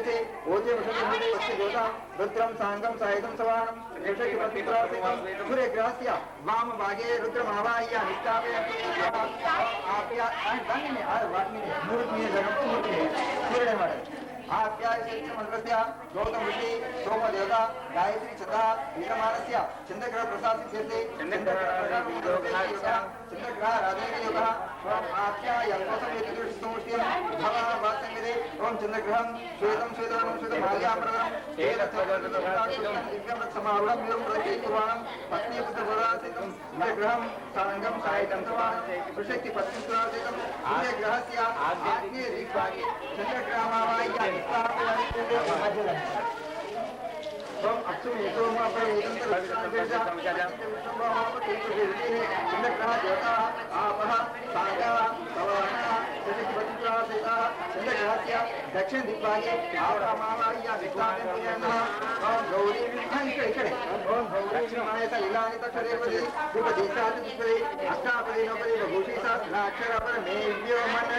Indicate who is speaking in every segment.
Speaker 1: थे ओजे वसंत पक्षी देवता रुद्रम सांगम सायदम सवाहनम देवशक्ति पतिप्रासितम सूर्य ग्रहस्य वाम भागे रुद्रम आवाह्य निष्ठापय आप्या दंड में वाटनी मूर्त में जगत मूर्त में सूर्य मारे आप्याय मंत्रस्य गौतम ऋषि सोम देवता गायत्री छता वीरमानस्य चंद्रग्रह प्रसाद सिद्धते चंद्रग्रह राधेय योगः ओम आप्याय कोसमेति दृष्टुमुष्टिं भवः वासंगदे ओम चंद्रग्रहं श्वेतं श्वेतवर्णं श्वेतमाल्याम्बरधरं दिव्यं समारूढं वीरं प्रतीकुर्वाणं पत्नीपुत्रपुरासितं चंद्रग्रहं सारंगं सायितं सवाहनं प्रशक्ति पत्नीपुत्रासितं चंद्रग्रहस्य आग्नेय दिग्भागे चंद्रग्रहमावाह्य ओम अक्षुम एकोम पर एकंतर लक्षणेजा चंद्रग्रह देवता आपः सागा सवाहनः सचिवतिप्रासितः चंद्रग्रहस्य दक्षिण दिग्भागे आवाह्य विष्णावे नमः ओम गौरी इकडे ओम गौरी मायसा लीलानि तक्षदेवति रूपदीक्षाति पुष्पदे अष्टापदे नवपदे भूषिसा अक्षरापर मेव्यो मन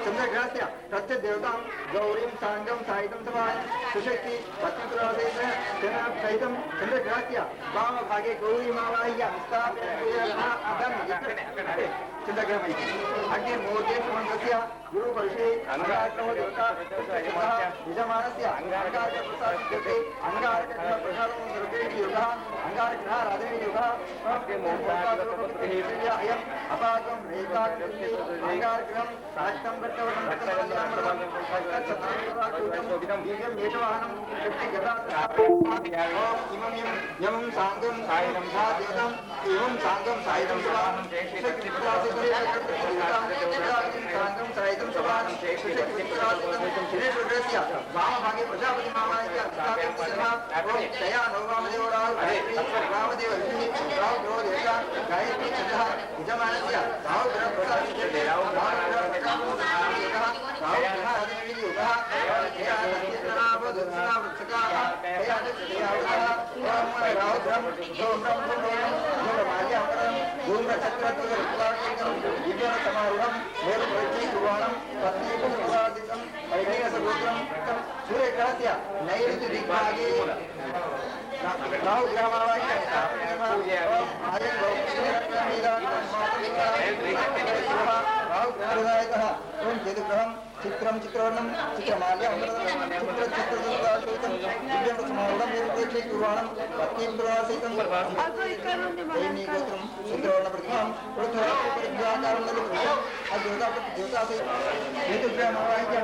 Speaker 1: चंद्रग्रहस्य तस्य देवतां गौरीं सांगं सायितं सवाहनं सुशक्ति पत्नीपुत्रासितः सहितं चंद्रग्रहस्य वामभागे गौरीमावाह्य चंद्रग्रह अग्नि मूर्ते मंत्रस्य गुरुपरिषे अंगारकदेवता यजमानस्य अंगारक प्रसाद सिद्धते अंगारक प्रसादं सर्वेति योगः अंगारकः राधेय योगः के मोक्षादपतिः अयम् अपागं रेखाकृति अंगारकं साष्टं वर्तवनं तत्सत्तां दिव्यं येषवाहनं यम सांगम सायितं साध्यतं एवं सांगम सायितं सवाहनं सांगम सायितं सवाहनं श्रीकृष्णस्य वामभागे प्रजापति मामाय दया नववामदेव रामदेव ऋषिः गायत्री छन्दः यजमानस्य राहुग्रह प्रसाद सूर्यग्रहस्य नैऋत्य दिग्भागे ओम चेतुग्रहं चित्रं चित्रवर्णं चित्रमाल्यं दिव्यं समारूढं निर्देशयितुर्वाणं पत्नीपुत्रासितं दैनिकोत्रं चित्रवर्णप्रतिमां पृथ्व्याकारं नलितं अद्योतासहितं चेतुग्रहमावाह्य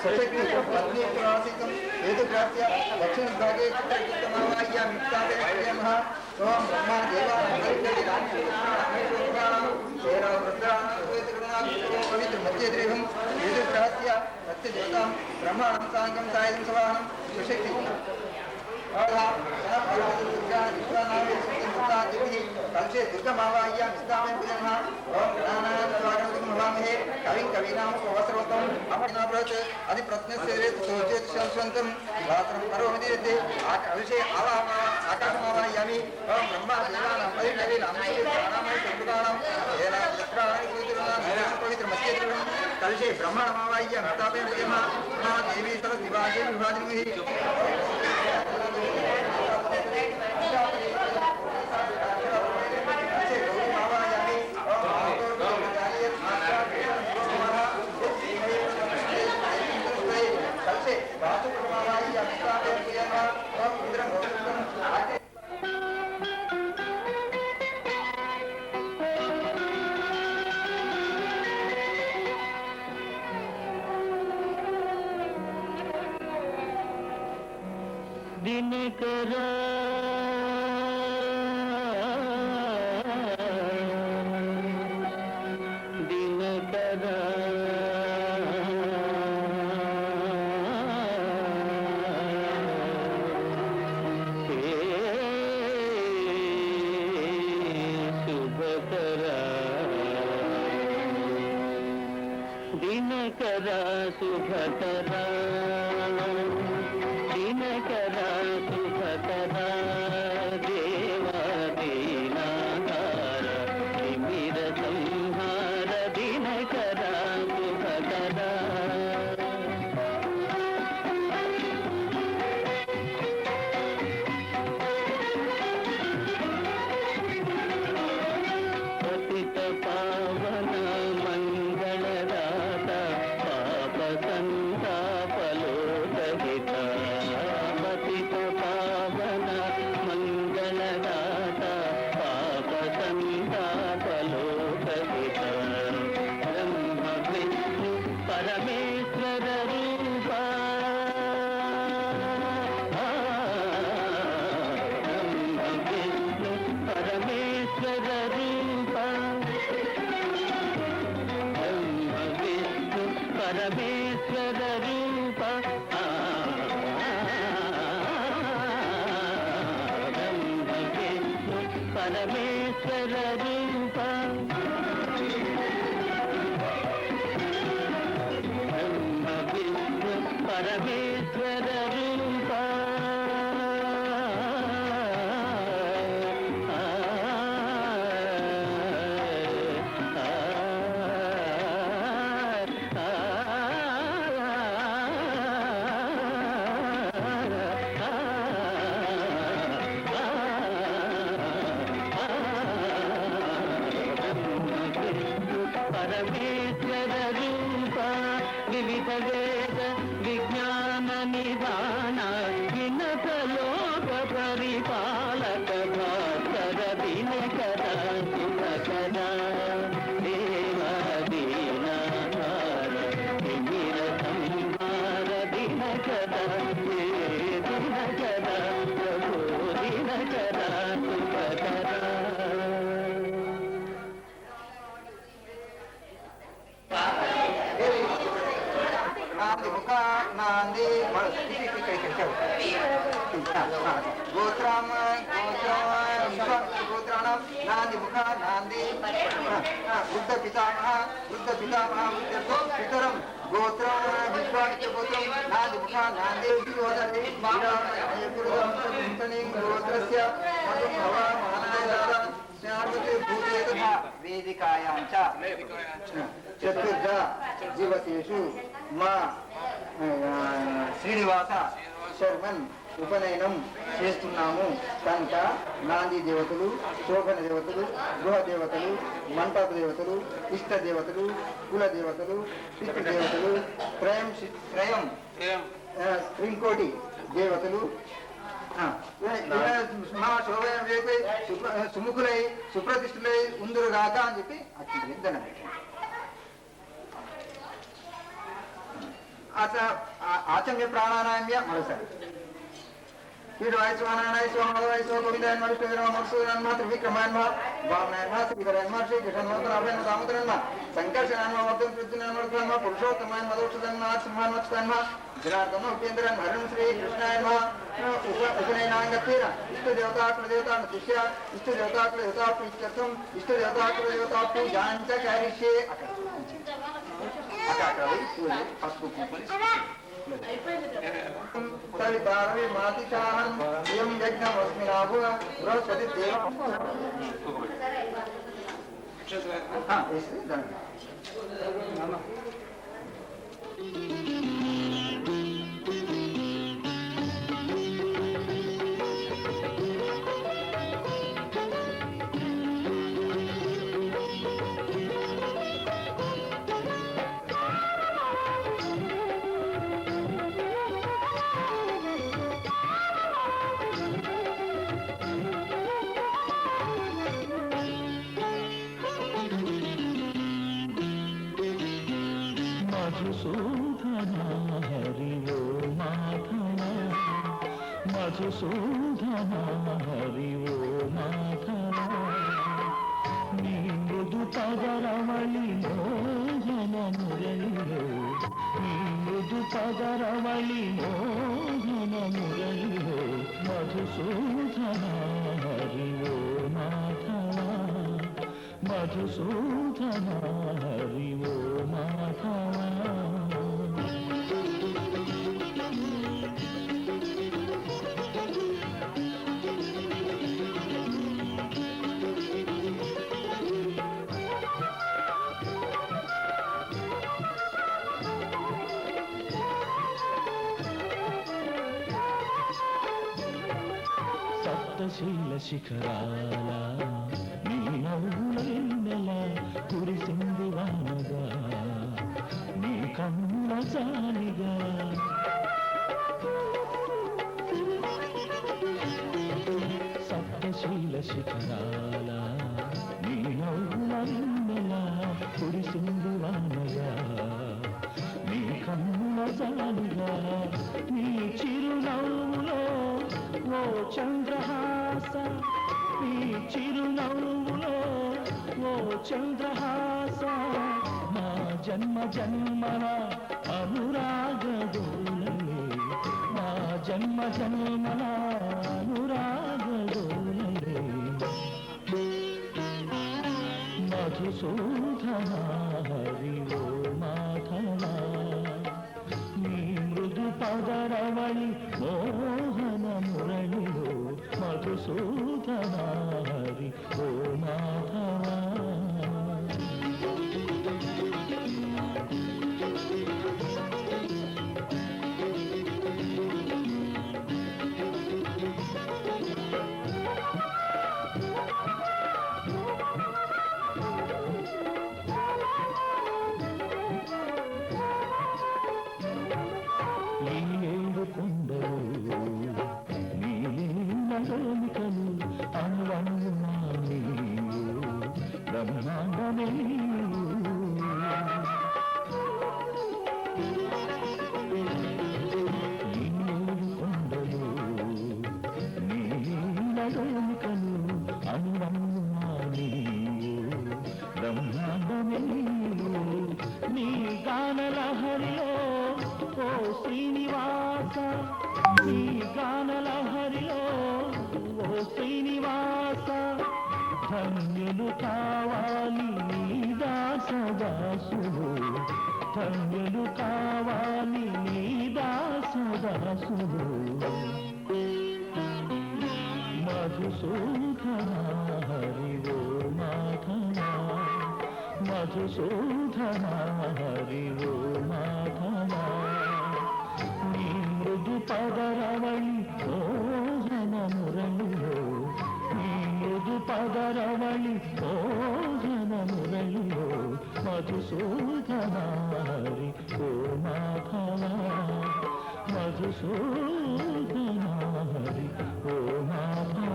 Speaker 1: सशक्ति पत्नीपुत्रासितं हेतुग्रहस्य दक्षिणभागे चित्रमावाह्य मित्तावेयमः ओम ब्रह्मा पवित्र मध्यद्रीवं हेतुग्रहस्य सत्यदेवतां ब्रह्माणं साङ्गं सायं सवाहनं सुशक्ति कलशे दुर्गमावाह्य विस्तापयं नमः ओम गणानां स्वागतं भवामहे कविं कवीनां उपवस्त्रवतं अपनाव्रत अधिप्रत्नस्य सोचेत शंसन्तं वात्रं करोमि दिते कलशे आकाशमावाह्यामि ओम ब्रह्मा देवानां परिणवीनां प्राणानां संपुटानां येना चक्राणि सूत्रणां पवित्र मध्यद्रीवं कलशे ब्रह्माणमावाह्य विस्तापयं नमः देवी सरस्वती विभाजिनी
Speaker 2: दिनकरा दिनकरा हे शुभकरा दिनकरा शुभकरा दिनकरा शुभकरा పరమేశ్వర రూప బ్రహ్మ విష్ణు పరమేశ్వర రూప బ్రహ్మ విష్ణు పరమేశ్వర రూప పరమేశ్వర రూప వివిధ వేద విజ్ఞాన నిదాన వినత లోక పరిపాలక భాస్కర దినకర సుఖకర దేవాదీనాధార తిమిర సంహార దినకర దినకర ప్రభో దినకర సుఖకర
Speaker 1: నాంది ముఖ నాంది గోత్రం గోత్రాణం నాంది ముఖ నాంది వృద్ధ పితామహ పితరం గోత్రం విశ్వామిత్ర గోత్రం నాంది ముఖ నాంది గోత్రస్య వేదికాయాం చ చతుర్థ దివసేషు మా శ్రీనివాస శర్మన్ ఉపనయనం చేస్తున్నాము కనుక నాంది దేవతలు శోభన దేవతలు గృహ దేవతలు మంటప దేవతలు ఇష్ట దేవతలు కుల దేవతలు పితృదేవతలు త్రయం శ్రీంకోటి దేవతలు సుముఖులై సుప్రతిష్ఠులై ఉందురుగాక అని చెప్పి అచ్చింది దండం ఆచమ్య ప్రాణానామ్య మరోసారి वीरवाय स्वानाय स्वामवाय स्व गोविंदाय नमः विष्णुवे नमः मधुसूदनाय त्रिविक्रमाय नमः वामनाय नमः श्रीधराय नमः श्री कृष्णाय नमः दामोदराय नमः संकर्षणाय नमः वर्धन पृथ्वीनाय नमः पुरुषोत्तमाय नमः मधुसूदनाय नमः सिंहाय नमः जनार्दन उपेन्द्राय हरिं श्री कृष्णाय नमः उपनयनांगतेन इष्ट देवता कुल देवता नतिष्य इष्ट देवता कुल देवता प्रीत्यर्थम इष्ट देवता कुल देवता पूजां च करिष्ये अकाकरवै पूजे पस्पु सवितारवि मातिशाहं यं यज्ञमस्मिनाभुव बृहस्पति देव हाँ इसलिए धन्यवाद
Speaker 2: మధుసూదనా హరి ఓ మాధవ మధుసూదనా హరి ఓ మాధవ నీ మృదు పదరవళి మోహన మురళిలో నీ మృదు పదరవళి మోహన మురళిలో మధుసూదనా హరి ఓ మాధవ మధుసూదనా హరి ఓ మాధవ సప్తశీల శిఖరాల నీ నవ్వుల కురిసింది వానగా నీ కన్నుల జాలిగా సప్తశీల శిఖరాల నీ నవ్వుల కురిసింది వానగా నీ కన్నుల జాలిగా నీ చిరునవ్వులో ఓ చంద్రహాస నీ చిరునవ్వులో ఓ చంద్రహాస నా జన్మ జన్మల అనురాగదోలే నా జన్మ జన్మల అనురాగదోలే మధుసూదన హరి ఓ మాధవ నీ మృదు పదరవళి మోహన మురళిలో మధుసూదన హరి ఓ మాధవ నీ గానలహరిలో ఓ శ్రీనివాస నీ గానలహరిలో ఓ శ్రీనివాస ధన్యులు కావాలి నీ దాసదాసులు ధన్యులు కావాలి నీ దాసదాసులు మధుసూదన హరి ఓ మాధవ మధుసూదన హరి ఓ మాధవ నీ మృదు పదరవళి మోహన మురళిలో నీ మృదు పదరవళి మోహన మురళిలో మధుసూదన హరి ఓ మాధవ మధుసూదన హరి ఓ మాధవ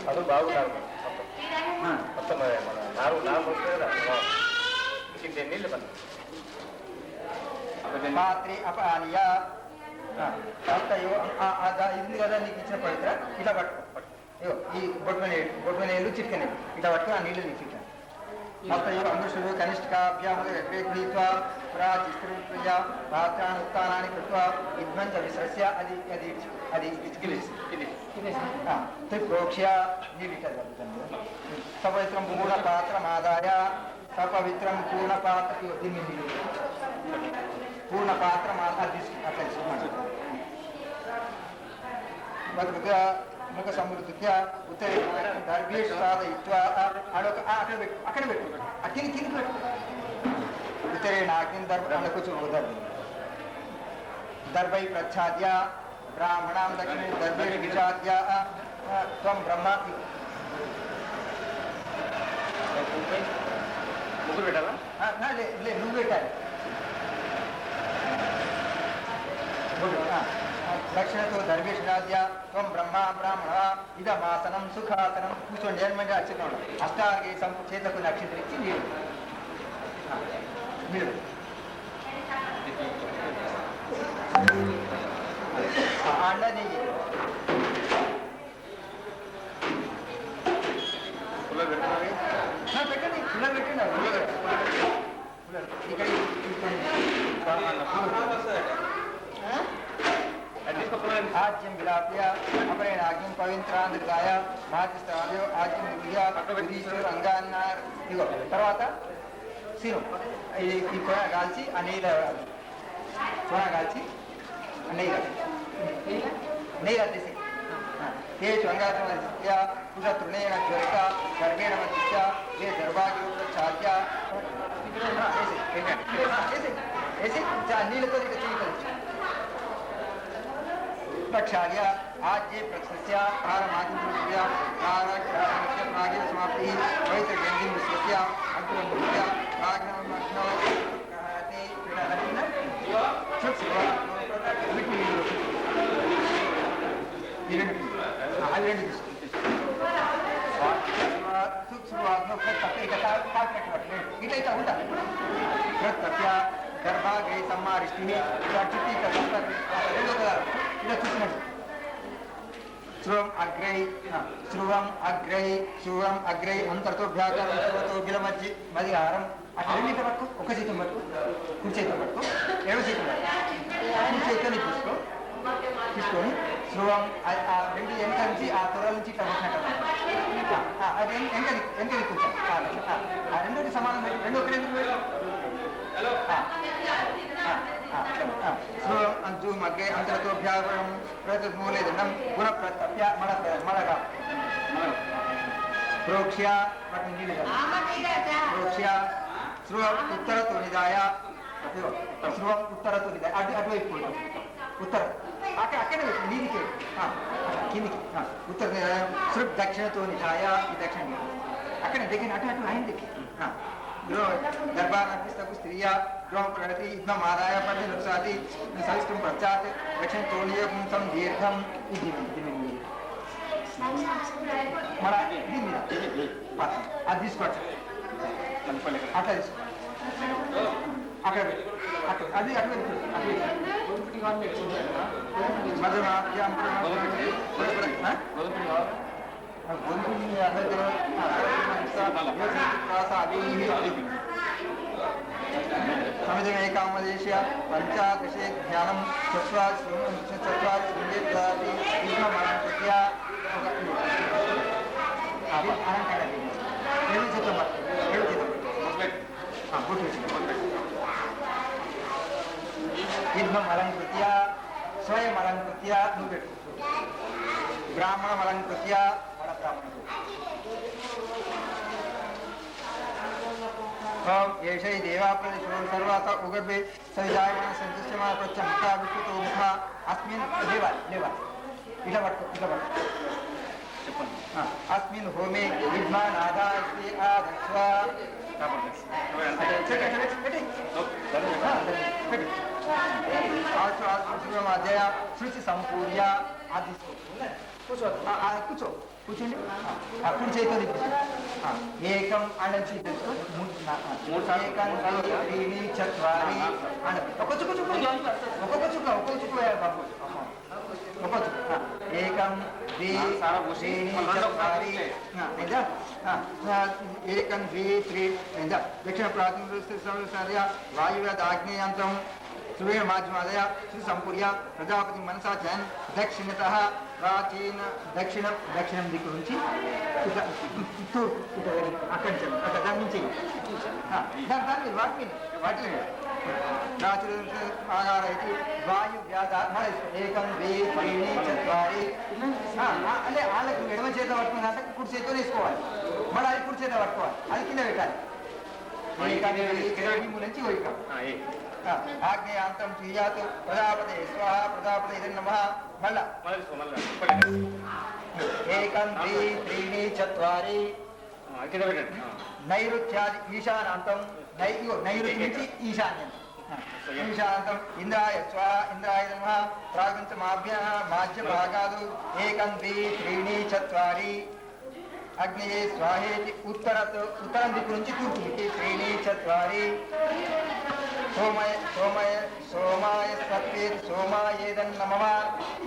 Speaker 3: ಅದು ಬಾಗುన్నారు ಮೊತ್ತ ನಾವು ನೀళ్ళు ಬಂದು
Speaker 1: మాత్రి అపానీయ ఇది కదా నీకు ఇచ్చిన పవిత్ర ఇలా పట్టుకో ఈ బొడ్మనేళ్ళు చిట్కనేళ్ళు ఇలా పట్టుకో ఆ నీళ్ళు నీకు ఇట్లా మొత్తం అంగుషుడు కనిష్ఠికాభ్యామీత్వా పురాచిస్త్రయ పాత్రానుత్నాన్ని కృత్వా విధ్వంస విశ్రస్య అది అది అది త్రిప్రోక్ష్య నీళ్ళు సపవిత్రం పూర్ణపాత్రమాదాయ సపవిత్రం పూర్ణపాత్ర దీన్ని పూర్ణపాత్రం అట్లా తీసుకోండి ముఖ సమృద్ధిత్య ఉత్తరే దర్భేష్ సాధయిత్వా అక్కడ పెట్టు కింది పెట్టు ఉత్తరే నాకిన్ దర్భ కూర్చో దర్భై ప్రచ్ఛాద్య బ్రాహ్మణాం దక్షిణే దర్భేష్ విచాద్య త్వం బ్రహ్మ
Speaker 3: ముగ్గురు పెట్టాలా
Speaker 1: నువ్వు పెట్టాలి దక్షిణతో దర్వేషరాజ్య త్వం బ్రహ్మ బ్రాహ్మణ ఇదమాసనం సుఖాసనం కూర్చోండి జన్మంగా అచ్చుకోండి అష్టాంగే చేతకు నక్షత్రించి మీరు అండ నెయ్యి పెట్టండి పుల్ల పెట్టండి ఇక్కడ ఆజ్యం విలాప్య అపరేణాగ్యం పవిత్రాంధ్రగాయ మాతృస్థావ్యో ఆజ్యం విద్యాశ్వర అంగాన్న ఇగో తర్వాత సీను ఈ కొన కాల్చి ఆ నెయ్యి కొన కాల్చి నెయ్యి రద్దేసి తేజు అంగాత్య కుశతృణేన జ్వరిత గర్భేణ మధ్య ఏ దర్భాగ్యోచ్ఛాద్య వేసి నీళ్ళతో ఇక చేయగలచ్చు प्रक्षाल्य आज्ये प्रक्षस्य प्रारमादित्य प्रागे समाप्ति पवित्र गंधि मिश्रस्य अंकुरस्य आग्नमग्नो कहते पिडहरिन सुखवा विटि इरेंड आइरेंड सुखवा नो कत्ते कथा काट इटैता उंटा प्रत्यय గర్భాగ్రై సమ్మారిష్టి చుట్టి రెండో కదా ఇలా చూసినట్టు శ్రువం అగ్రై అంతర్తో వ్యాకరణతో గిలమజ్జి మదిహారం అట్లా రెండింటి పట్టుకో ఒక చేతం పట్టుకో కుడి చేతం పట్టుకో ఏడో చేతం కుడి చేతిని తీసుకొని శ్రువం రెండు వెనక నుంచి ఆ త్వరల నుంచి ఇట్లా పట్టినట్టు అది వెనక కూర్చోండి ఆ రెండోటి సమానం పెట్టి రెండో ఒకటి అంతుమగ్గే అంతరతో వ్యాకరణం ప్రతిమూలే దండం గుణ ప్రత్యప్య మడగా ప్రోక్ష్య ప్రోక్ష్య శ్రువం ఉత్తరతో నిదాయ శ్రువం ఉత్తరతో నిదాయ అటువైపు ఉత్తర అక్కడే నీదికి కిందికి ఉత్తర నిదాయం శృప్ దక్షిణతో నిదాయ ఈ దక్షిణ అక్కడే దగ్గర అటు అటు అయింది గర్భానపిస్తకు స్త్రీయ గృహం ప్రగతి యుద్ధం ఆదాయ పది లక్షాది సవిష్టం పశ్చాత్ దక్షిణ తోళీయం దీర్ఘం ఇది మన ఇది మీద అది తీసుకోవచ్చు అట్లా తీసుకో అక్కడ అటు అది అటు సమిధమేకామదేశ పంచాదశే ధ్యానం చత్వారి శృంగేత్యాది యుద్ధం అలంకృత్య స్వయం అలంకృత్య నువ్వు పెట్టు బ్రాహ్మణం అలంకృత్య మన బ్రాహ్మణుడు ఏషై దేవాప్రదేశో సర్వాత ఉగర్భే సవిజాయమాన సంతృష్యమాన ప్రత్యముఖ వికృతో ముఖ అస్మిన్ లేవాలి ఇట్లా పట్టుకో చెప్పండి అస్మిన్ హోమే విద్వాన్ ఆదాస్తి ఆదస్వ అధ్యాయ శృతి సంపూర్య అది కూర్చో కూర్చోండి అప్పుడు చేతుంది ఏకం అనంచి చత్వారి ఒక్కొక్క చుక్క ఏకం ఏకం ద్వి త్రీ దక్షిణ ప్రాథమిక వాయువ్యాగ్నేయాంతం సువేణ మాధ్యమాదయ శ్రీ సంపూర్య ప్రజాపతి మనసా జన్ దక్షిణత ప్రాచీన దక్షిణం దిక్కు నుంచి అక్కడి నుంచి అక్కడ దాని నుంచి దాని వాటి ఆగారైతే వాయు వ్యాధ ఏకం ద్వి త్రీణి చత్వారి అంటే వాళ్ళకి ఎడమ చేత పట్టుకున్నాక కుడి చేతితో వేసుకోవాలి మళ్ళీ అది కుడి చేత పట్టుకోవాలి అది కింద పెట్టాలి నుంచి వైకం ఆగ్నేయాంతం చూయాత్ ప్రజాపతి స్వాహ ప్రజాపతి ఇది నమః మళ్ళా ఏకం ద్వి త్రీణి చత్వారి నైరుత్యాది ఈశానాంతం నైరుతి నుంచి ఈశాన్యం ఈశాంతం ఇంద్రాయ స్వాహ ఇంద్రాయ నమః ప్రాగంచమాభ్య మాధ్య భాగాదు ఏకం ద్వి త్రీణి చత్వారి అగ్నియే స్వాహేతి ఉత్తరం దిక్కు నుంచి తూర్పు త్రీణి చత్వారి सोमाय सत्वेद सोमायेदन्न मम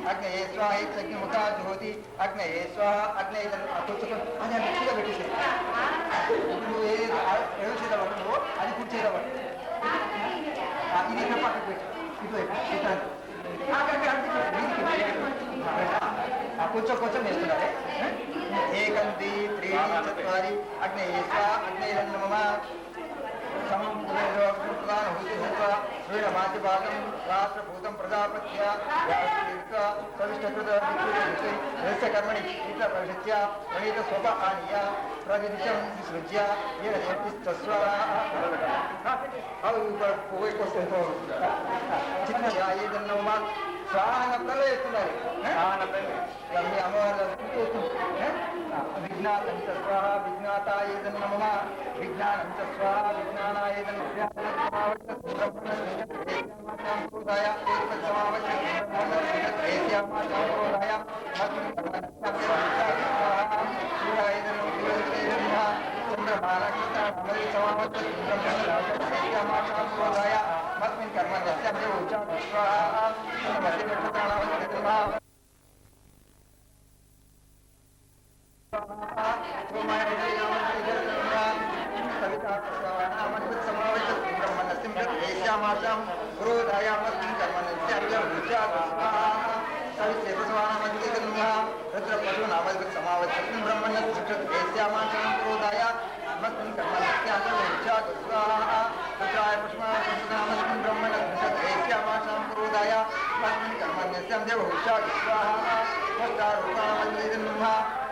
Speaker 1: अग्नये स्वाहेत्यग्निमुखा ज्योति अग्नये स्वाहा अग्नयेदन అది గట్టిగా పెట్టేసి నువ్వు ఏదో చేద్దావు అది పూర్తి చేద్దావు ఇది ఎక్కడ పక్కకు పెట్టు కొంచెం వేస్తున్నారే ఏకం ద్వి త్రీణి చత్వారి అగ్నయే స్వాహా అగ్నయేదన్న మమ సమం మాధ్యభాగం రాష్ట్రభూతం ప్రజాపత్య కర్మణి పరిషత్య ప్రణీత స్వప ఆనీయ ప్రతిదిశం విసృజ్య చిన్న స్వాహనప్పుడలో వేస్తున్నారు అమ్మవారు విజ్ఞాతంచ స్వాహ విజ్ఞాతాయేదన్న మమ విజ్ఞానంచ స్వాహ విజ్ఞానాయేదన్న చంద్రమాన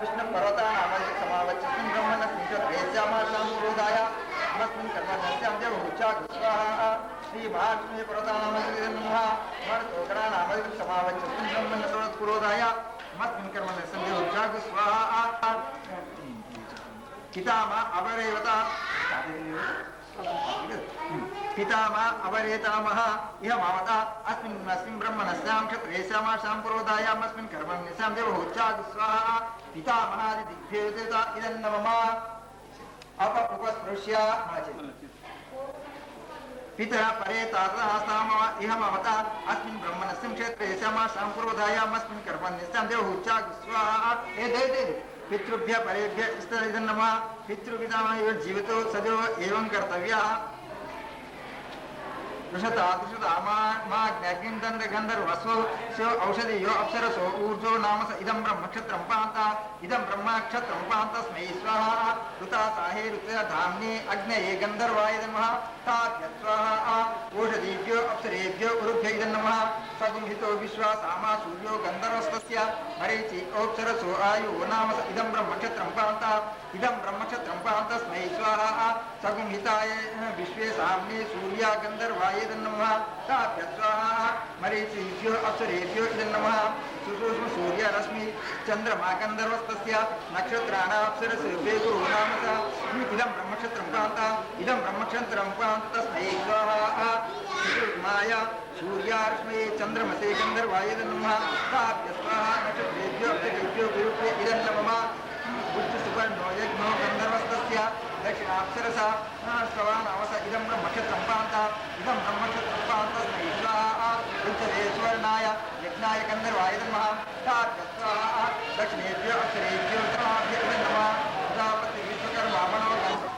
Speaker 1: विष्णु पर्वता समावच्चस्मिन् ब्रह्मणः स्मृत्यामाशां पुरोधाय नमस्मिन् कर्मण्यस्यां देवहुच्चाक स्वाहा श्री महालक्ष्मी पर्वतानामः मर्तोकरा नामः समावच्चस्मिन् ब्रह्मणः पुरोधाय नमस्मिन् कर्मण्यस्यां देवहुच्चाक स्वाहा पितामह अवरेवता पितामह अवरेतामह इह मामता अस्मिन् ब्रह्मणस्यां क्षत्रेयस्यामाशां पुरोधायामस्मिन् कर्मण्यस्यां देवहुच्चाक स्वाहा पितामहादिदिग्भ्येता इदं नमः अप उपस्पृश्य पितरः परे तातः इह ममता अस्मिन् ब्रह्मणस्यां क्षेत्रेयस्यामाशां पुरोधायामस्मिन् कर्मण्यस्यां देवहुच्चाक स्वाहा पितृभ्यः परेभ्यः इदं नमः पितृपितामह जीवितो सदैव एवं कर्तव्यः गंधर्वस्व औषधियो अप्सरसो ऊर्जो नाम इदं ब्रह्मक्षत्रं पान्ता इदं ब्रह्मक्षत्रं पान्तस्मै स्वाहा ऋता साहे ऋतया धाम्ने अग्नये गंधर्वाय नमः ताभ्यः स्वाहा ओषधीभ्यो अप्सरेभ्यो उरुभ्य इदं नमः सगुंहितो विश्वासामा सूर्यो गंधर्वस्तस्य मरीचि औप्सरसो आयु नाम इदं ब्रह्मक्षत्रं पान्ता इदं ब्रह्मक्षत्रं पान्तस्मै स्वाहा सगुंहिताय विश्वे साम्ने सूर्या गंधर्वाय नमः ताभ्यः स्वाहा मरीचिभ्यो अप्सरेभ्यो इदं नमः सुसूक्ष्म सूर्य रश्मि चंद्रमा गंधर्वस्तस्य नक्षत्राणाप्सरसेभ्यो गुरु नाम इदं ब्रह्मक्षत्रं पान्ता इदं ब्रह्मक्षत्रं पान्तस्मै स्वाहा माया सूर्यारश्मि चंद्रमसे गंधर्वाय नमः ताभ्यः स्वाहा नक्षत्रेभ्यो अप्सरेभ्यो गुरुभ्यो इदं नमः बुद्धसुपर्णो यज्ञो गंधर्वस्तस्य दक्षिणाप्सरसा श्रवाणावस इदं ब्रह्मक्षत्रं पान्ता इदं ब्रह्मक्षत्रं पान्तस्मै स्वाहा उच्चरेश्वरनाय यज्ञाय गन्धर्वाय नमः ताभ्यः स्वाहा दक्षिणेभ्यो अक्षरेभ्यो ताभ्यः नमः प्रजापति विश्वकर्मा मनोगं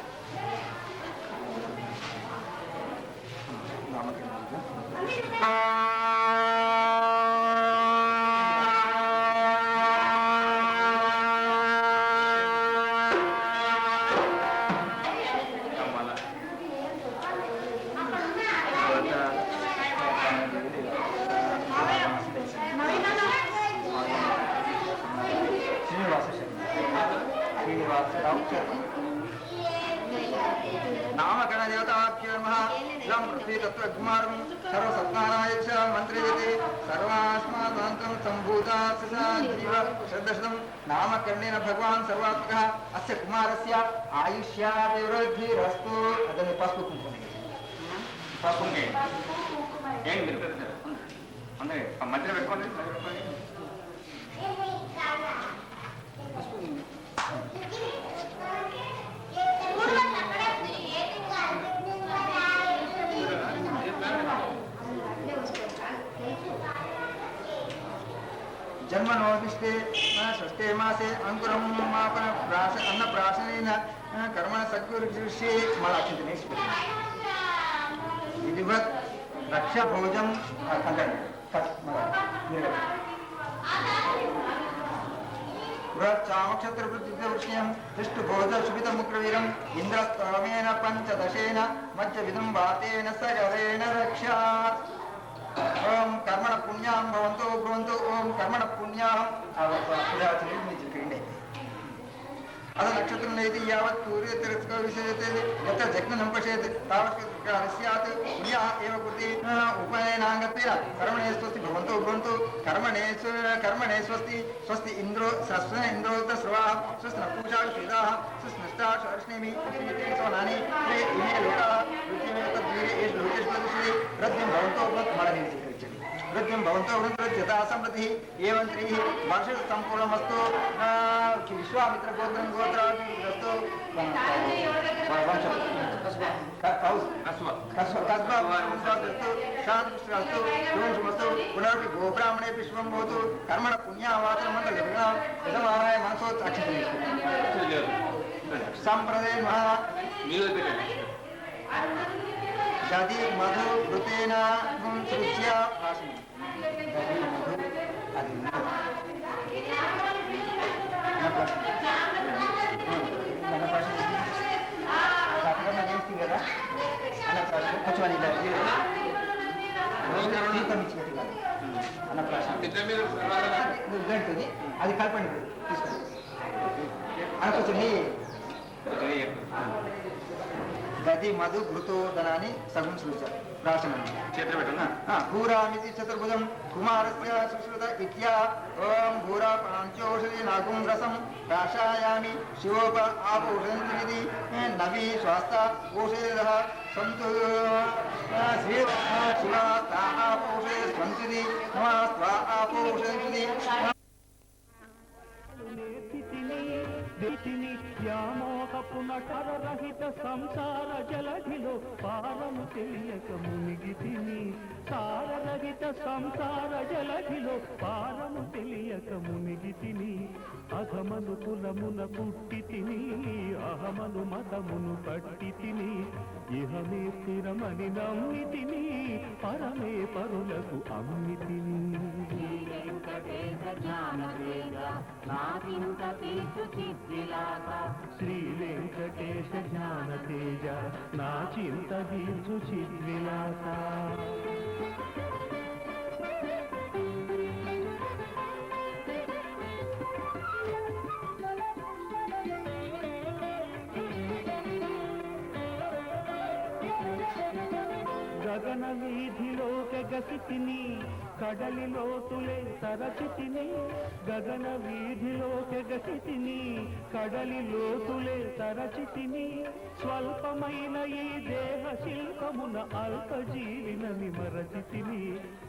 Speaker 1: नामकरण देवताभ्यो नमः लं पृथ्वी तत्त्वकुमारं सर्वसत्तानाय च मन्त्रयते सर्वास्मादान्तं सम्भूता सजीव श्रद्धशतं नामकरणेन भगवान् सर्वात्मकः अस्य कुमारस्य आयुष्याभिवृद्धिरस्तु ಅದನ್ನು ಪಸ್ಪು
Speaker 3: ಏನು ಇರ್ತದೆ ಅಂದರೆ ಮಧ್ಯ ಬೆಳ್ಕೊಂಡ್ರೆ
Speaker 1: जन्मनोदिष्टे षष्ठे मासे अंकुरं मापन अन्नप्राशनेन कर्मण सद्गुरुदृश्ये मलाक्षितने विधिवत् रक्षभोजं चामक्षत्रवृद्धिवृष्ण्यं दृष्टभोजशुभितमुक्रवीरम् इन्द्रस्तमेन पञ्चदशेन मध्यविधं वातेन सगरेण रक्षात् ओम कर्मण पुण्यां भवन्तु ब्रुवन्तु ओम कर्मण पुण्यां अद नक्षत्रं नयति यावत् सूर्य तिरस्कार विषयते यत्र जग्नं पश्येत् तावत् स्यात् पुण्यः एव कृते उपनयनाङ्गत्वेन कर्मणे स्वस्ति भवन्तु ब्रुवन्तु कर्मणे स्वस्ति स्वस्ति इन्द्रो स्वस्न इन्द्रोदस्रवाः स्वस्न पूषा श्रीदाः स्वस्नष्टा शर्ष्णेमि सोनानि ते इमे लोकाः पृथ्वीमेव तद्वीरे एष लोकेश प्रदर्शते रद्यं भवन्तो मरणेति वृद्धिं भवन्तो वृद्ध्यता समृद्धिः एवं त्रिः वर्ष सम्पूर्णमस्तु विश्वामित्रगोत्रं गोत्रास्तु शांतिस्तु शुभमस्तु पुनरपि गोब्राह्मणे विश्वं भवतु कर्मण पुण्यावाचनमण्डलविघ्नां यजमानाय मनसो अक्षतु संप्रदे महा दधि मधु घृतेन सृज्य आसन् दधि मधु కదా కొంచెం ఉంటుంది అది కలపండి తీసుకోండి అని కొంచెం నెయ్యి గది మధు ఘృతోదనాన్ని సగం సూచారు రాసనం భూరామితి చతుర్భుజం కుమారస్య సుశ్రుత ఇత్యా ఓం భూరా పాంచోషధి నాగుం రసం ప్రాశాయామి శివోప ఆపోషయంతి నవీ స్వాస్థ పోషేదః సంతు శివ తా ఆపోషే స్వంతి నమస్త్వా ఆపోషయంతి
Speaker 2: దేశిని వ్యామోహపు నటరహిత సంసార జలధిలో పారము తెలియక మునిగితిని సారరహిత సంసార జలధిలో పారము తెలియక మునిగితిని అహమను కులమున పుట్టి తిని అహమను మతమును పట్టి తిని ఇహమే స్థిరమని నమ్మి తిని పరమే పరులకు అమ్మి తిని శ్రీ వెంకటేశ జ్ఞాన తేజ నా చింత దీర్చు చిద్విలాస గగన వీధిలో గసితిని కడలి లోతులే తరచితిని గగన వీధిలో గసితిని కడలి లోతులే తరచితిని స్వల్పమైన ఈ దేహ శిల్పమున అల్పజీవినని మరచితిని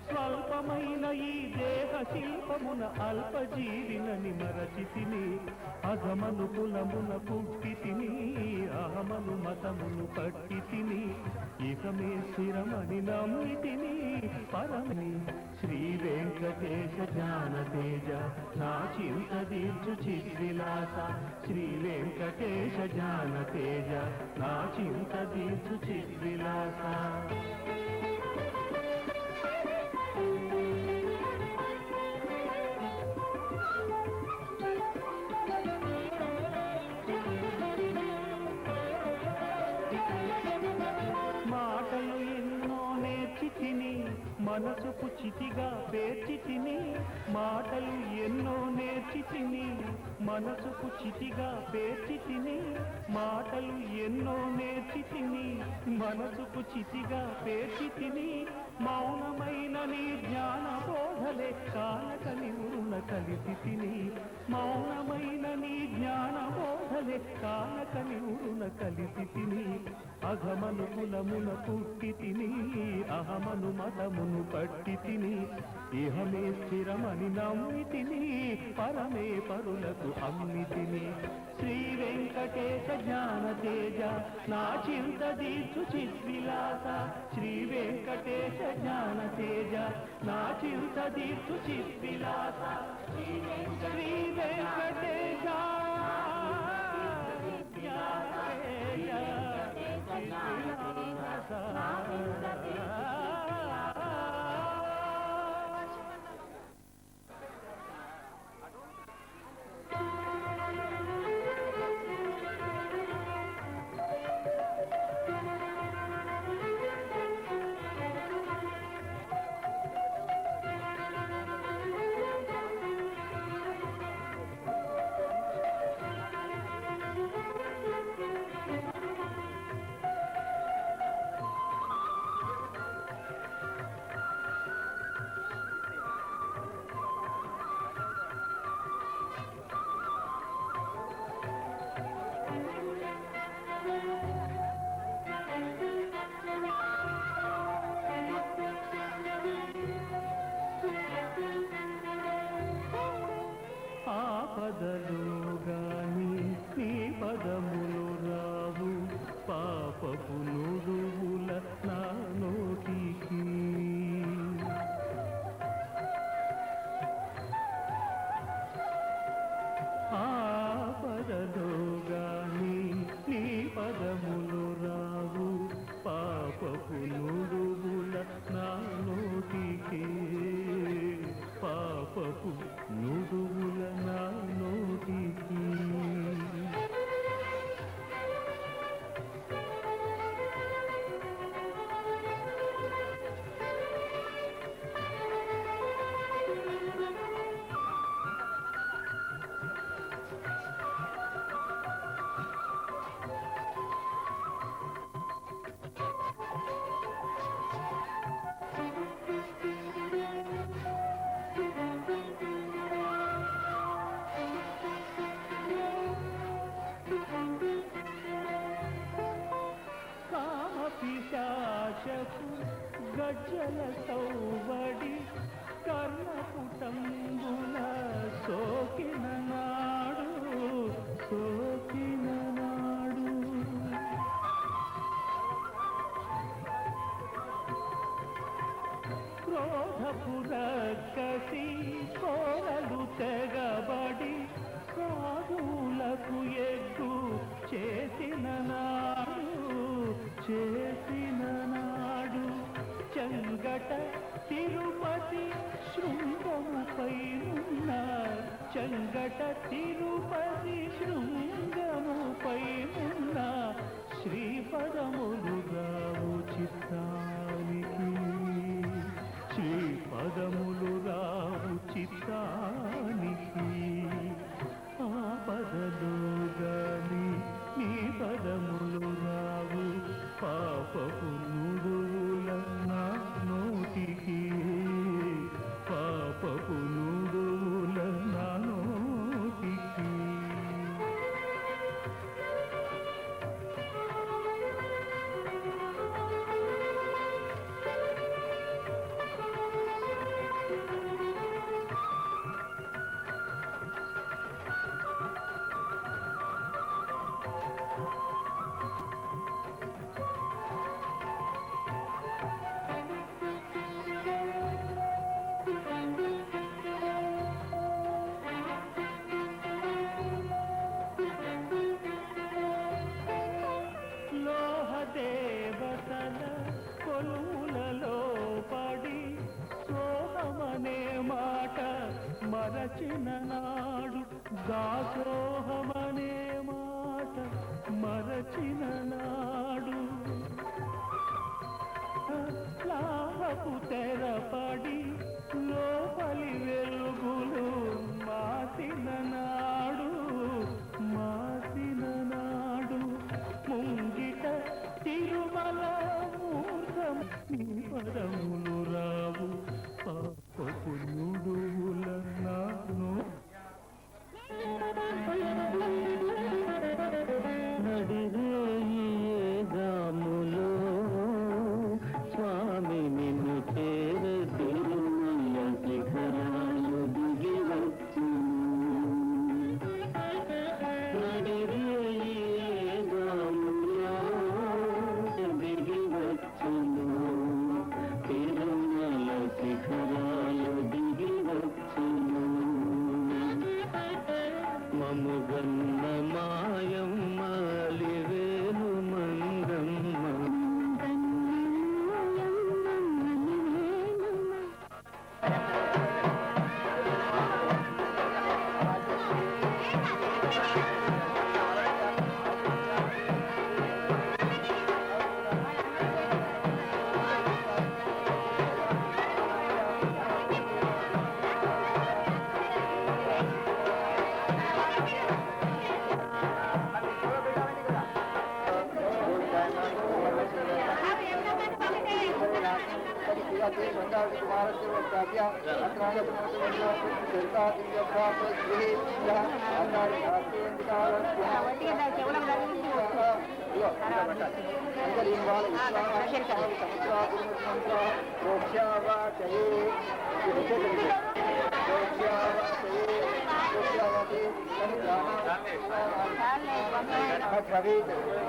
Speaker 2: స్వల్పమైన ఈ దేహ శిల్పమున అల్పజీవినని మరచితిని అగమను కులమున పుట్టి తిని అహమను మతమును పట్టి తిని ఇకమే స్థిరమని నమ్మి తిని పరమని శ్రీ వెంకటేశ జ్ఞాన తేజ నా చింత దీర్చు చిద్విలాస శ్రీ వెంకటేశ జ్ఞాన తేజ నా చింత దీర్చు చిద్విలాస మాటలు ఎన్నో నేర్చి తిని మనసుకు చితిగా పేర్చి తిని మాటలు ఎన్నో నేర్చి తిని మనసుకు చితిగా పేర్చి తిని మాటలు ఎన్నో నేర్చి తిని మనసుకు చితిగా పేర్చి తిని మౌనమైన నీ జ్ఞాన బోధలే కానకని ఉరున కలిసి తిని మౌనమైన నీ జ్ఞాన బోధలే కానకని ఉరున కలిసి తిని అఘమను కులమున పుట్టి తిని అహమను మతమును పట్టి తిని ఇహమే స్థిరమని నమ్మి తిని పరమే పరులకు అమ్మి తిని శ్రీ వెంకటేశ జ్ఞాన తేజ నా చింత దీర్చు చిద్విలాస శ్రీ వెంకటేశ జ్ఞాన తేజ నా చింత దీర్చు చిద్విలాస శ్రీ వెంకటేశ గజ్జల సౌవడి కర్ణపుటంబున సోకిన నాడు క్రోధపురకసి కోరలు తెగబడి సాధువులకు ఎగ్గు చేసిన నాడు చెంగట తిరుపతి శృంగముపైనున్న శ్రీపదములుగా చిత్తానికి ఆపదలో గాని నీ పదములు రావు పాపపు నుడువుల నా నోటికి పాపపు నుడువుల నా నోటికి దేవతల కొలువులలో పడి సోహమనే మాట మరచిన నాడు దాసోహమనే మాట మరచిన నాడు లాభపు తెరపడి లోపలి వెలుగులు మాసిన నాడు ముంగిట తిరుమల మూర్తం నీ పదములు రావు పాపపు నుడువుల నాను నడిరేములో స్వామి నిన్ను చేర తిరుమల శిఖరాలు దిగి వచ్చు తిరుమల శిఖరాలు దిగి వచ్చును మముగన్న మాయమ్మ లివేలు మంగమ్మ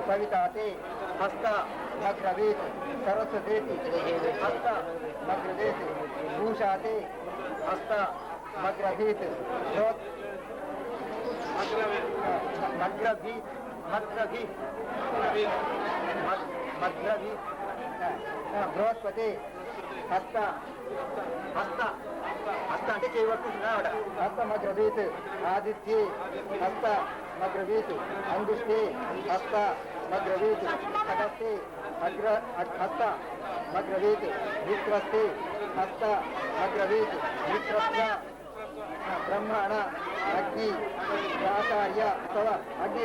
Speaker 1: कविताते हस्त मग्रवीत सरस्वती हस्त मग्रवीत भूषाते हस्त मग्रवीत मग्रवीत बृहस्पति हस्त हस्त हस्त అంటే చేయవట్టున్నాడు हस्त मग्रवीत आदित्य हस्त मग्रवीत अंगुष्ठे हस्त मग्रवीत खगस्ते हस्त मग्रवीत मित्रस्ते हस्त मग्रवीत मित्रस्य ब्रह्मण अग्नि आचार्य अथवा अग्नि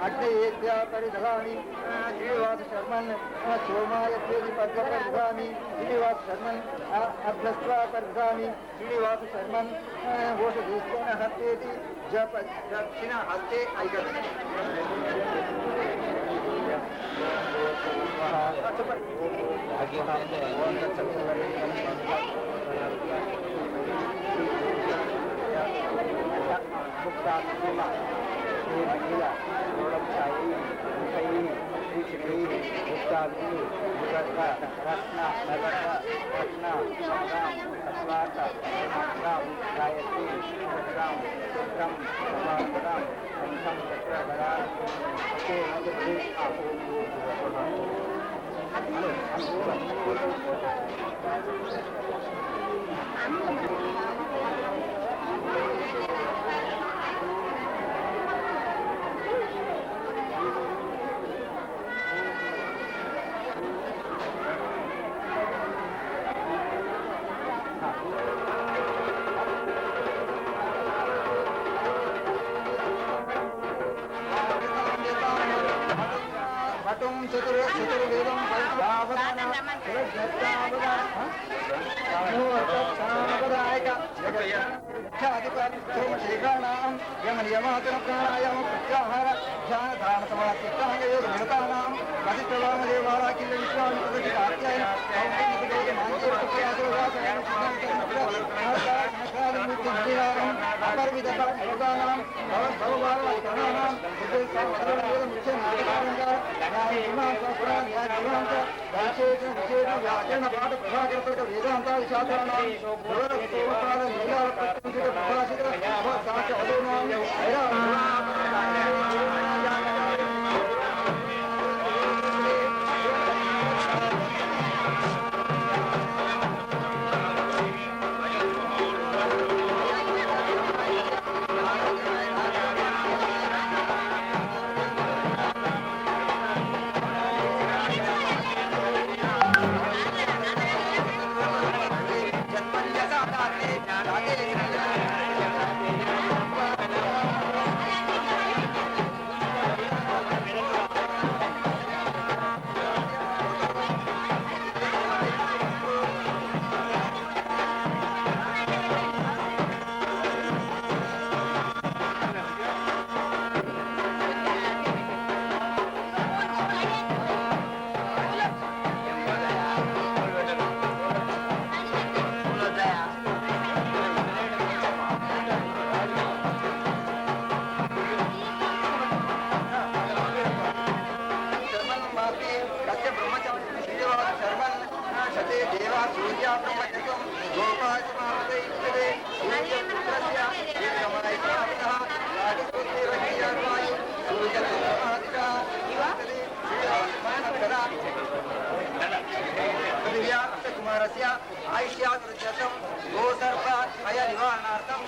Speaker 1: अग्नि परिदधामि श्रीनिवास शर्मन् सोमाय परिदधामि श्रीनिवास शर्मन् अभ्यस्त्वा परिदधामि श्रीनिवास शर्मन् ओषधीस्तेन हस्तेति जप दक्षिण हस्ते ऐकत् చతుర్వేదం శేఖాణం యమ నియమాతన ప్రాణాయామ ప్రత్యాహార ధ్యాన ధారణ సమాధిష్టాంగయోగ నిరతానాం పతిత్వామదేవారా కిల్ల విశ్వామిత్ర ఆఖ్యాయ అపరిమిత యోగానాం భగవానాం వ్యాకరణ పాఠ ప్రభాకర్తక వేదాంత శాస్త్రాణాం కుమారస్య ఆయుష్యాభివృద్ధ్యర్థం గోసర్ప భయ నివారణార్థం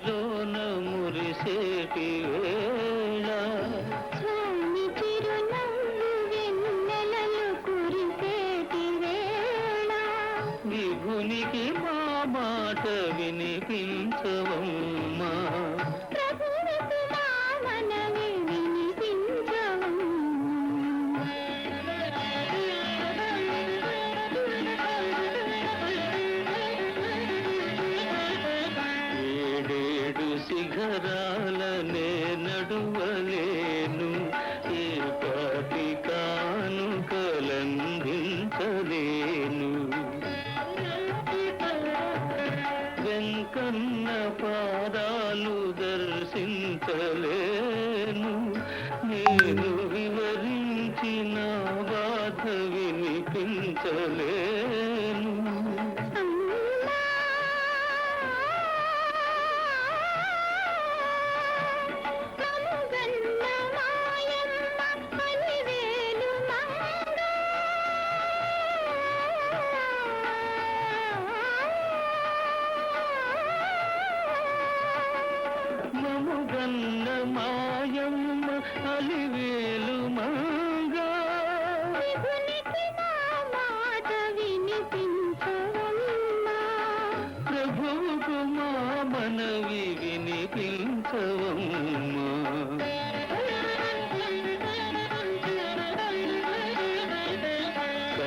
Speaker 2: లోన మురిసేటి వేళ
Speaker 4: స్వామి చిరునవ్వు వెన్నెలలు కురిసేటి వేళ
Speaker 2: విభునికి మా మాట వినిపించవమ్మా
Speaker 4: ప్రభువుకు మా మనవి
Speaker 2: ఏడేడు శిఖరాలనే నడువలేను ఏ పాటి కానుకలందించలేను వెంకన్న పాదాలు దర్శించలేను నేను వివరించిన బాధ వినిపించలేను మముగన్న మాయమ్మ అలివేలు మంగా ప్రభువుకు మా మనవి వినిపించవమ్మా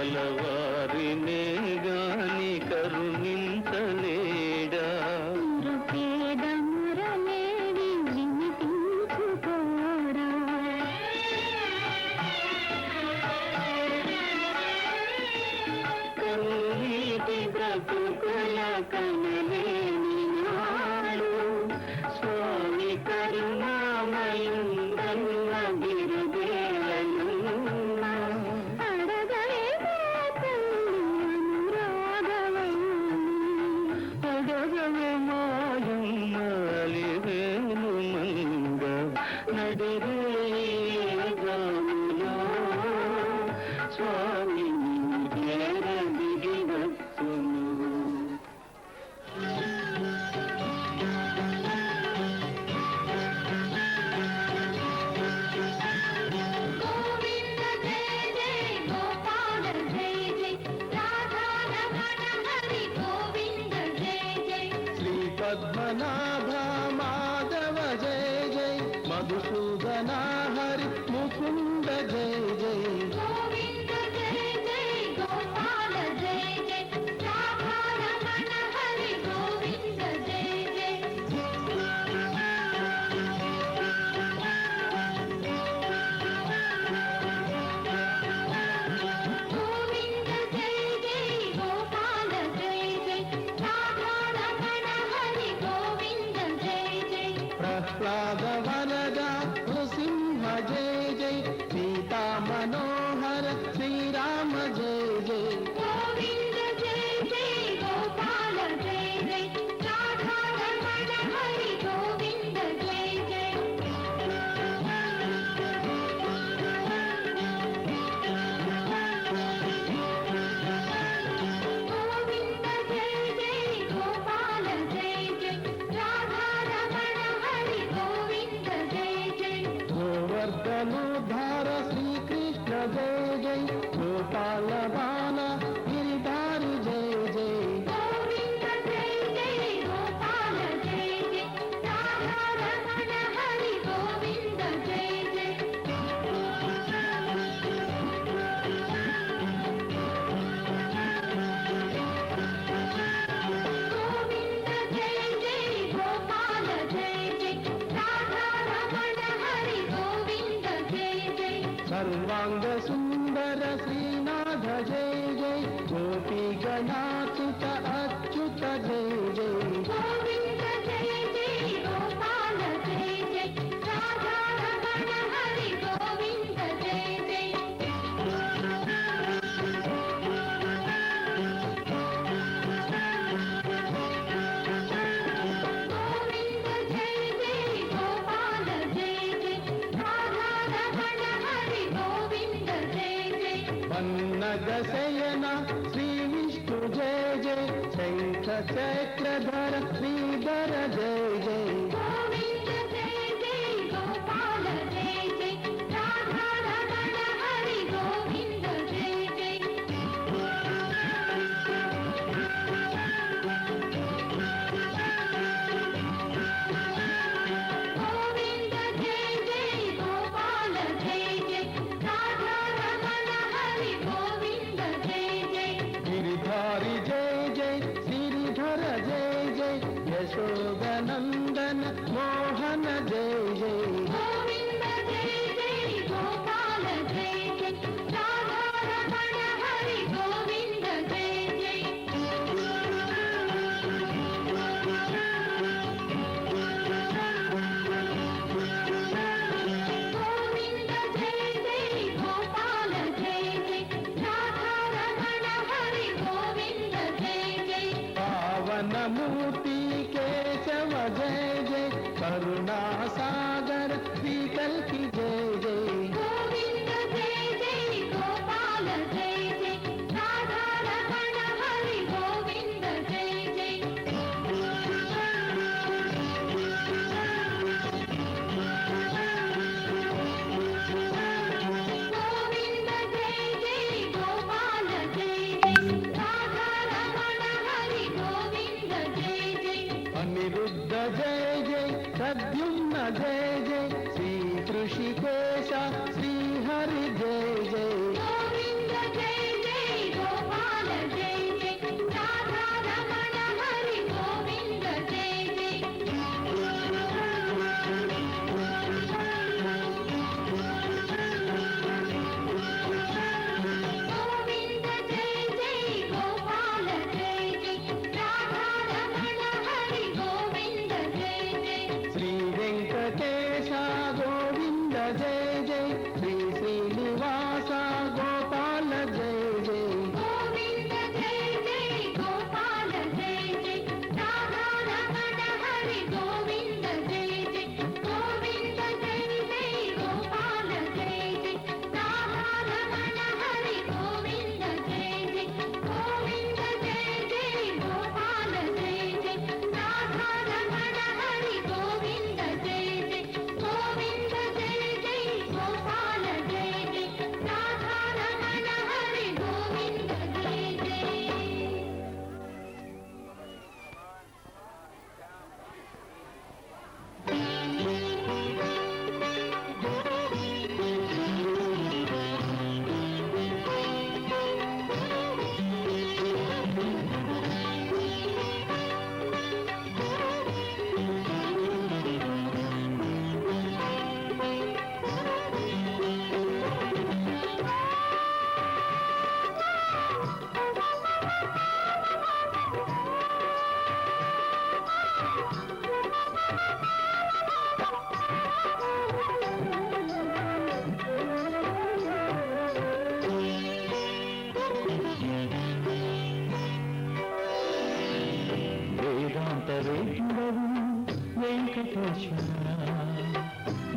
Speaker 2: కలవారినే గాని కరుణించలేడా కరుణీతి బ్రతుకుల కనలేని నాడు స్వామి కరుణామయుందన్న బిరుదేలను అడగవే మాయమ్మ అలివేలు మంగ నడిరే గాములో స్వామి చేర దిగి వచ్చును
Speaker 5: శ్రీ పద్మనాభ మాధవ జయ జయ మధుసూదన హరి ముకుంద జయ జయ ప్రహ్లాద వరద నృసింహ జయ జయ సీతా మనోహర శ్రీరామ జయ జయ గోవర్ధనోద్ధార శ్రీకృష్ణ జయ జయ గోపాల బాల గిరిధారి జయ జయ సర్వాంగ సుందర శ్రీనాథ జయ జయ గోపీ గణాచుత అచ్యుత జయ జయ పన్నగ శయన శ్రీ చక్రధర శ్రీధర జయ జయ
Speaker 4: గోవింద జయ జయ గోపాల జయ జయ రాధా రమణ హరి గోవింద జయ జయ గోవింద జయ జయ గోపాల జయ జయ రాధా రమణ హరి గోవింద జయ జయ
Speaker 5: గిరిధారి జయ జయ శ్రీధర జయ జయ యశోదనందన మోహన జయ జయ
Speaker 4: గోవింద జయ జయ గోపాల జయ జయ రాధా రమణ హరి గోవింద జయ జయ గోవింద జయ జయ గోపాల జయ జయ రాధా రమణ హరి గోవింద జయ జయ
Speaker 5: పావనమూర్తి కేశవ జయ జయ కరుణా సాగర శ్రీకల్కి జయ జయ
Speaker 4: గోవింద జయ జయ గోపాల జయ జయ రాధా రమణ హరి గోవింద జయ జయ గోవింద జయ జయ గోపాల జయ జయ రాధా రమణ హరి గోవింద జయ జయ
Speaker 5: అనిరుద్ధ జయ జయ సద్యుమ్న జయ జయ శ్రీ ఋషికేశ శ్రీహరి జయ జయ
Speaker 4: గోవింద జయ జయ గోపాల జయ జయ రాధా రమణ హరి గోవింద జయ జయ గోవింద జయ జయ గోపాల జయ జయ రాధా రమణ హరి గోవింద జయ జయ
Speaker 5: శ్రీ వెంకటేశ గోవింద జయ జయ శ్రీ శ్రీనివాస గోపాల జయ జయ
Speaker 4: గోవింద జయ జయ గోపాల జయ జయ రాధా రమణ హరి గోవింద జయ జయ గోవింద జయ జయ గోపాల జయ జయ రాధా రమణ హరి గోవింద జయ జయ గోవింద జయ జయ గోపాల జయ జయ రాధా రమణ హరి గోవింద జయ జయ గోవింద జయ జయ గోపాల జయ జయ రాధా రమణ హరి గోవింద జయ జయ
Speaker 2: వేదాంత వేంద్రవు వెంకటేశ్వర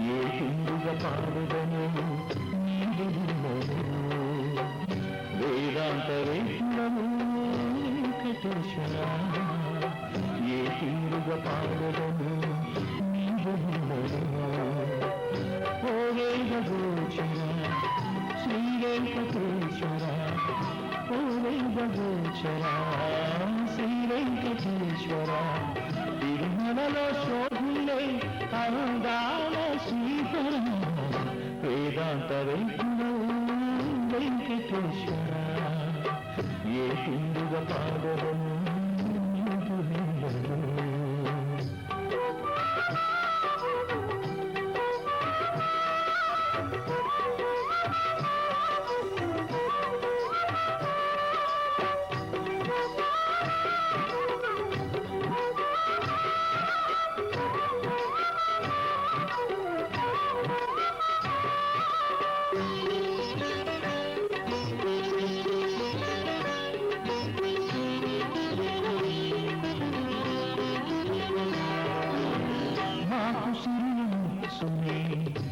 Speaker 2: ఏ హిందుగా పాడుదను వేదాంత వేంద్రవు వెంకటేశ్వర ఏ హిందుగా పాడుదను ఓ వేదగోచర శ్రీ వెంకటేశ్వర ఓ వేదగోచర శ్రీ వెంకటేశ్వర తిరుమలలో శోభిల్లే అందాల శ్రీధర వేదాంత వెంకటేశ్వర ఏ హిందుగా పాడవను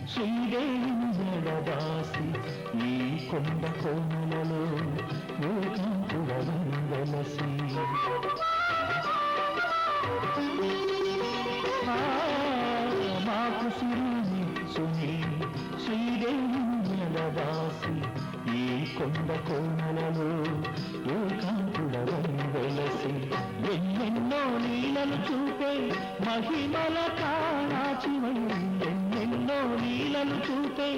Speaker 2: శ్రీదేవి జగదాసి ఈ కొండ కోమలలో మూకాంకుల వందలసి మాకు సిరిని శ్రీదేవి నెలవాసి ఈ కొండ కోనలలో ఏకాంతుడవై వెలసి ఎన్నెన్నో లీలలు చూపే మహిమల కాణాచివై ఎన్నెన్నో లీలలు చూపే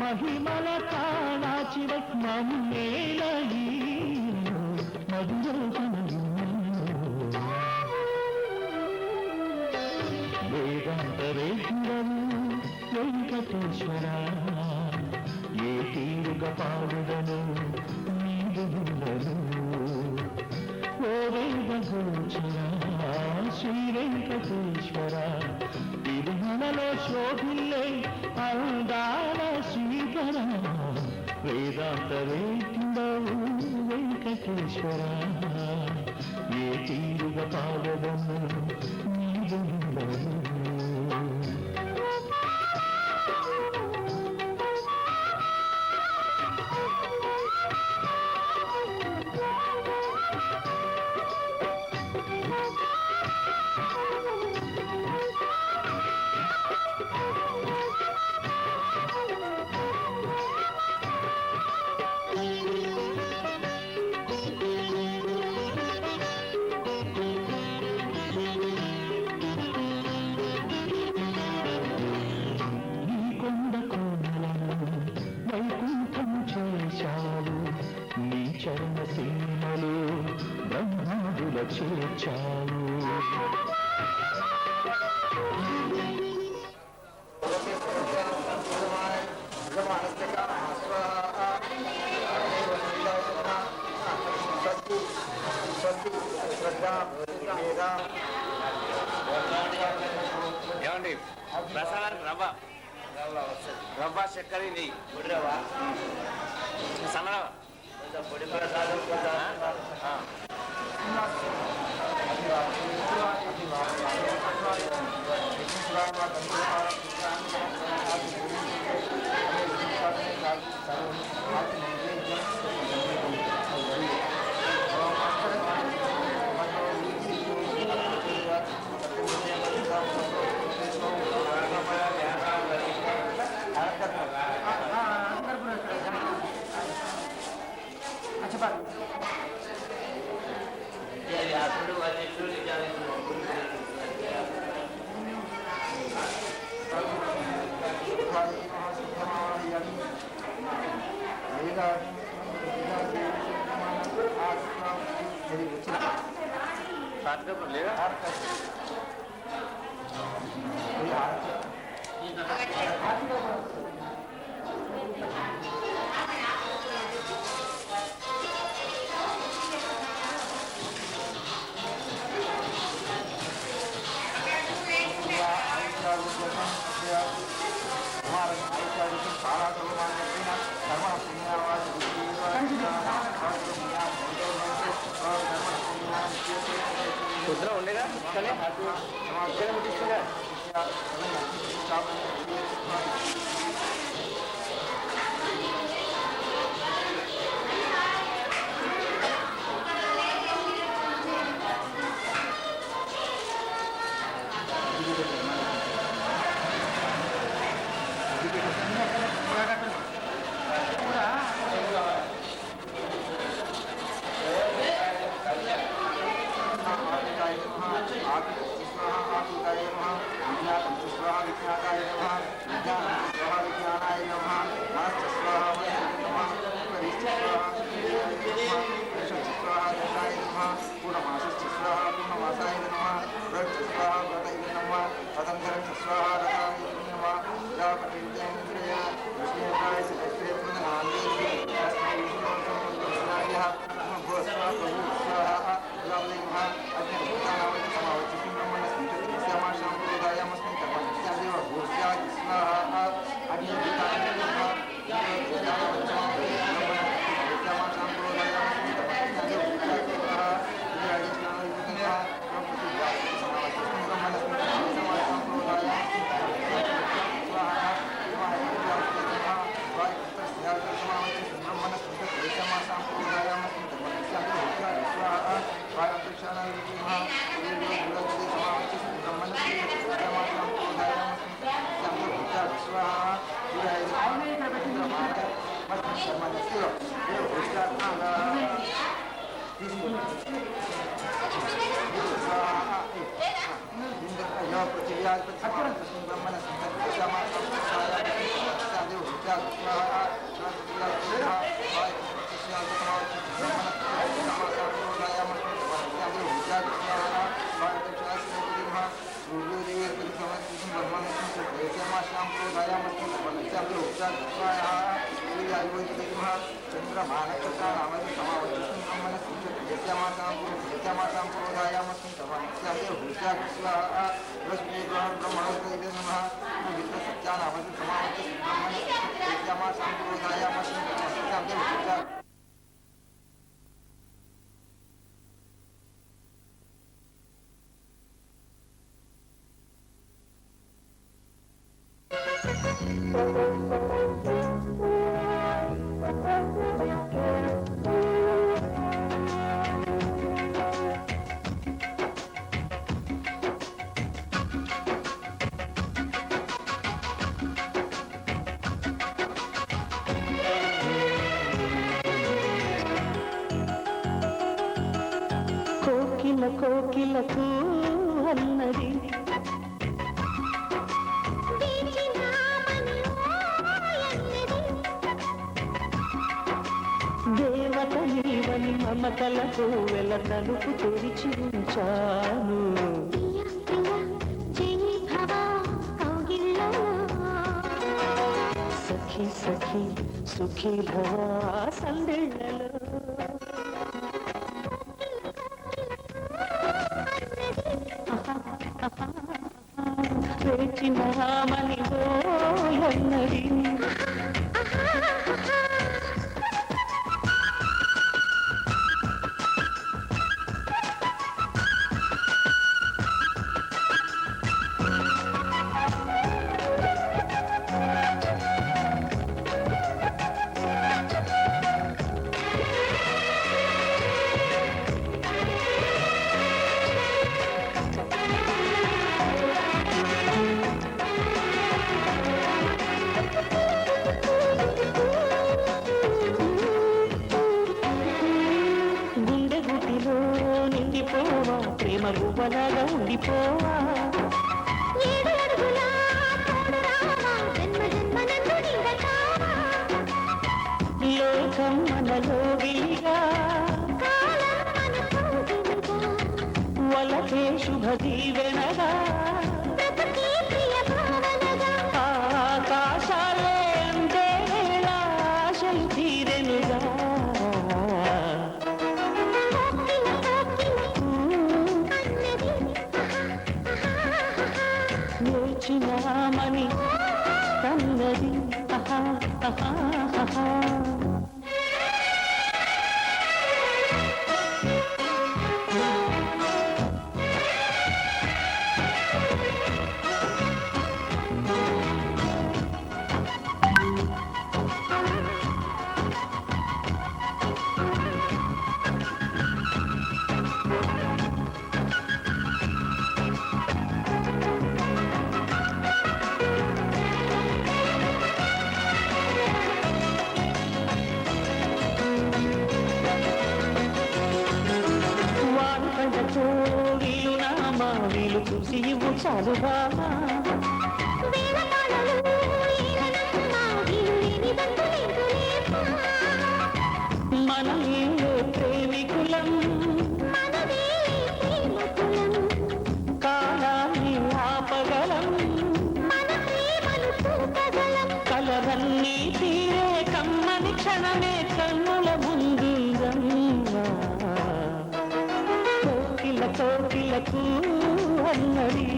Speaker 2: మహిమల కాణాచివై మమ్మేల మధురోహణలు వేదాంతరేశ్వరము వెంకటేశ్వర ఏ తీరుగా పాడుదను నీదు విన్నను ఓ వేదగోచర శ్రీ వెంకటేశ్వర తిరుమలలో శోభిల్లే అందాల శ్రీధర వేదాంతరేశ్వరము వెంకటేశ్వర ఏ తీరుగా పాడుదను నీదు విన్నను చరణ సీమలు బ్రహ్మాదుల చేర్చావు
Speaker 3: ఏమండి ప్రసాదానికి రవ్వ చక్కెర నెయ్యి సన్నరవ పొడి ప్రసాదం లేదా కుద్ర ఉండేగా కానీ ఇక్కడ ముట్టిస్తుందా
Speaker 2: కోకిల కోకిలకు అన్నది దేవత నీవని మమతలతో వెల తలుపు తెరిచి ఉంచాను సఖీ సఖీ సుఖీ భవ సందేళలో వేచినామని ఓయన్నది ప్రేమ గువ్వలాగా ఉండిపోవా లోకం మనలో విలిగా వలకే శుభ దీవెనగా ఆకాశాలే అంతే ఆశలు తీరెనుగా వేచినామని కన్నది ఆహా ఆహా ఆహా వీలు చూసి ఇవ్వు చాలు బామా మనమే ప్రేమికులం కాలాన్ని ఆపగలం కలరన్నీ తీరే కమ్మని క్షణమే కన్నుల ముందుందమ్మా కోకిలకు అన్నది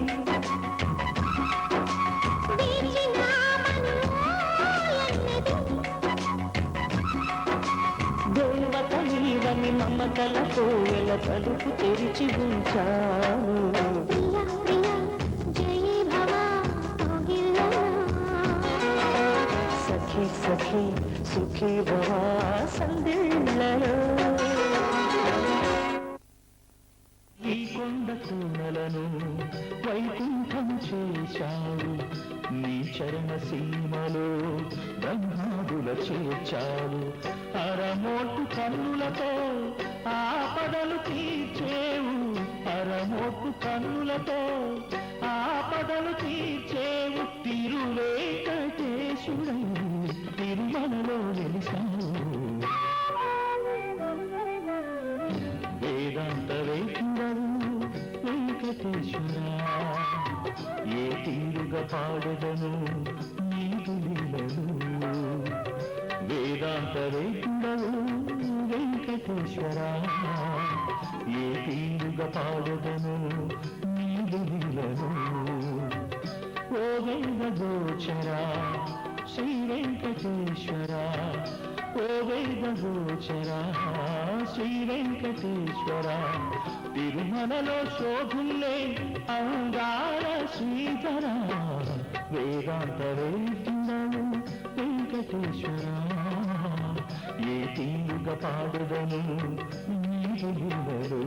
Speaker 2: దేవత నీవని మమతలతో వెల తలుపు తెరిచి ఉంచాను సఖీ సఖీ సుఖీ భవ సందేళ్ళలో ఈ కొండ తూనలను వైకుంఠం చేశావు నీ చరణ సీమ ప్రేమలో బ్రహ్మాదుల చేర్చాడు అరమోటు కన్నులతో ఆపదలు తీర్చేవు అరమోటు కన్నులతో ఆపదలు తీర్చేవు తిరువేంకటేశుడై తిరుమలలో వెలిసావు వేదాంత వేకుడవు వెంకటేశ్వరా ఏ తీరుగా పాడదను నీదు లీలలు వేదాంత వేకుడవు వెంకటేశ్వరా ఏ తీరుగా పాడదను నీదు లీలలు ఓ వేద గోచరా శ్రీ వెంకటేశ్వరా ఓ వేద గోచరా శ్రీ వెంకటేశ్వరా తిరుమలలో శోభుల్లే అంగార శ్రీధర వేదాంత వేద్యుడవు వెంకటేశ్వరా ఏ తీరుగా పాడదను నీదు లీలలు